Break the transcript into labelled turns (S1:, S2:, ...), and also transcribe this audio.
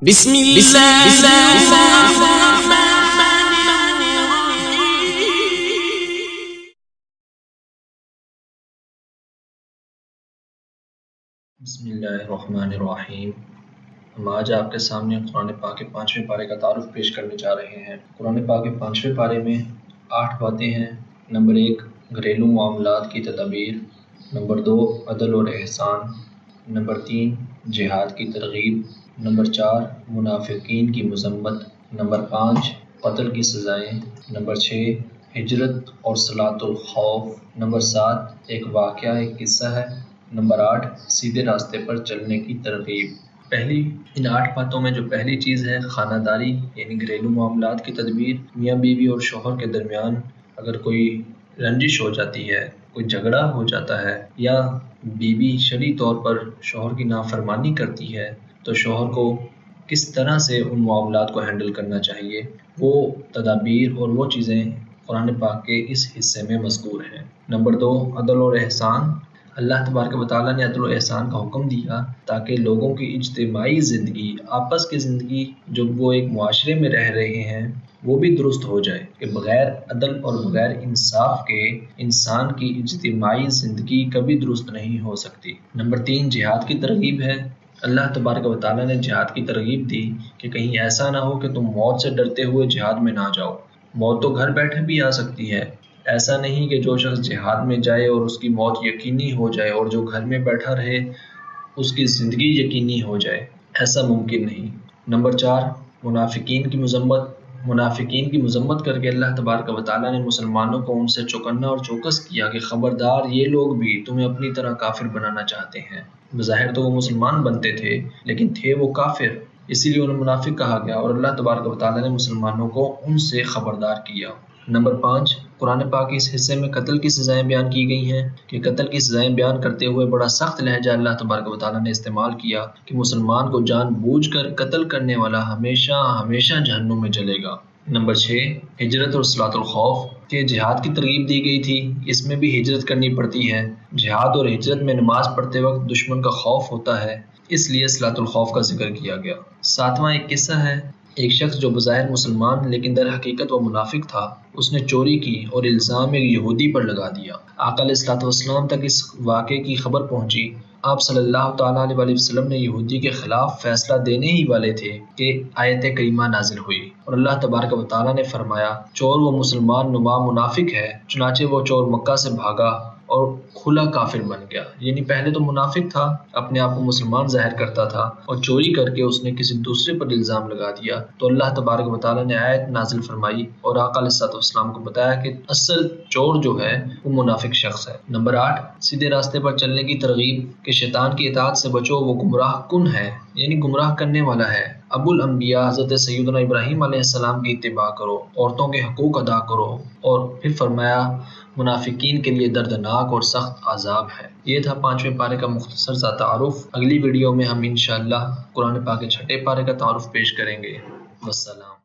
S1: بسم اللہ
S2: الرحمن الرحیم۔ ہم آج آپ کے سامنے قرآن پاک کے 5ویں پارے کا تعارف پیش کرنے جا رہے ہیں۔ قرآن پاک کے 5ویں پارے میں 8 باتیں ہیں۔ نمبر 1 گھریلو معاملات کی تدابیر، نمبر 2 عدل اور احسان، نمبر 3 جہاد کی ترغیب، نمبر 4 منافقین کی مذمت، نمبر 5 قتل کی سزائیں، نمبر 6 ہجرت اور صلاۃ الخوف، نمبر 7 ایک واقعہ ایک قصہ ہے، نمبر 8 سیدھے راستے پر چلنے کی ترغیب۔ ان 8 باتوں میں جو پہلی چیز ہے خانہ داری یعنی گھریلو معاملات کی تدبیر، میاں بیوی اور شوہر کے درمیان اگر کوئی رنجش ہو جاتی ہے، کوئی جھگڑا ہو جاتا ہے یا بیوی شرعی طور پر شوہر کی نافرمانی کرتی ہے تو شوہر کو کس طرح سے ان معاملات کو ہینڈل کرنا چاہیے، وہ تدابیر اور وہ چیزیں قرآن پاک کے اس حصے میں مذکور ہیں۔ نمبر 2 عدل اور احسان۔ اللہ تبارک و تعالیٰ نے عدل و احسان کا حکم دیا تاکہ لوگوں کی اجتماعی زندگی، آپس کی زندگی جب وہ ایک معاشرے میں رہ رہے ہیں وہ بھی درست ہو جائے، کہ بغیر عدل اور بغیر انصاف کے انسان کی اجتماعی زندگی کبھی درست نہیں ہو سکتی۔ نمبر 3 جہاد کی ترغیب ہے۔ اللہ تبارک و تعالیٰ نے جہاد کی ترغیب دی کہ کہیں ایسا نہ ہو کہ تم موت سے ڈرتے ہوئے جہاد میں نہ جاؤ۔ موت تو گھر بیٹھے بھی آ سکتی ہے، ایسا نہیں کہ جو شخص جہاد میں جائے اور اس کی موت یقینی ہو جائے اور جو گھر میں بیٹھا رہے اس کی زندگی یقینی ہو جائے، ایسا ممکن نہیں۔ نمبر 4 منافقین کی مذمت۔ منافقین کی مذمت کر کے اللہ تبارک و تعالیٰ نے مسلمانوں کو ان سے چوکنا اور چوکس کیا کہ خبردار یہ لوگ بھی تمہیں اپنی طرح کافر بنانا چاہتے ہیں۔ بظاہر تو وہ مسلمان بنتے تھے لیکن تھے وہ کافر، اسی لیے انہیں منافق کہا گیا اور اللہ تبارک و تعالیٰ نے مسلمانوں کو ان سے خبردار کیا۔ نمبر 5 قرآن پاک کے اس حصے میں قتل کی سزائیں بیان کی گئی ہیں کہ قتل کی سزائیں بیان کرتے ہوئے بڑا سخت لہجہ اللہ تبارک و تعالیٰ نے استعمال کیا کہ مسلمان کو جان بوجھ کر قتل کرنے والا ہمیشہ ہمیشہ جہنم میں جلے گا۔ نمبر 6 ہجرت اور صلاۃ الخوف، کہ جہاد کی ترغیب دی گئی تھی، اس میں بھی ہجرت کرنی پڑتی ہے۔ جہاد اور ہجرت میں نماز پڑھتے وقت دشمن کا خوف ہوتا ہے، اس لیے صلاۃ الخوف کا ذکر کیا گیا۔ 7واں ایک قصہ ہے۔ ایک شخص جو بظاہر مسلمان لیکن در حقیقت وہ منافق تھا، اس نے چوری کی اور الزام ایک یہودی پر لگا دیا۔ آقا علیہ الصلوۃ والسلام تک اس واقعے کی خبر پہنچی۔ آپ صلی اللہ تعالیٰ علیہ وسلم نے یہودی کے خلاف فیصلہ دینے ہی والے تھے کہ آیت کریمہ نازل ہوئی اور اللہ تبارک و تعالیٰ نے فرمایا چور وہ مسلمان نما منافق ہے، چنانچہ وہ چور مکہ سے بھاگا اور کھلا کافر بن گیا۔ یعنی پہلے تو منافق تھا، اپنے آپ کو مسلمان ظاہر کرتا تھا اور چوری کر کے اس نے کسی دوسرے پر الزام لگا دیا تو اللہ تبارک و تعالیٰ نے آیت نازل فرمائی اور آقا علیہ الصلوۃ والسلام کو بتایا کہ اصل چور جو ہے وہ منافق شخص ہے۔ نمبر 8 سیدھے راستے پر چلنے کی ترغیب، کہ شیطان کی اطاعت سے بچو، وہ گمراہ کن ہے یعنی گمراہ کرنے والا ہے۔ ابو الانبیاء حضرت سیدنا ابراہیم علیہ السلام کی اتباع کرو، عورتوں کے حقوق ادا کرو، اور پھر فرمایا منافقین کے لیے دردناک اور سخت عذاب ہے۔ یہ تھا 5ویں پارے کا مختصر سا تعارف۔ اگلی ویڈیو میں ہم انشاءاللہ قرآن پاک کے 6 پارے کا تعارف پیش کریں گے۔ والسلام۔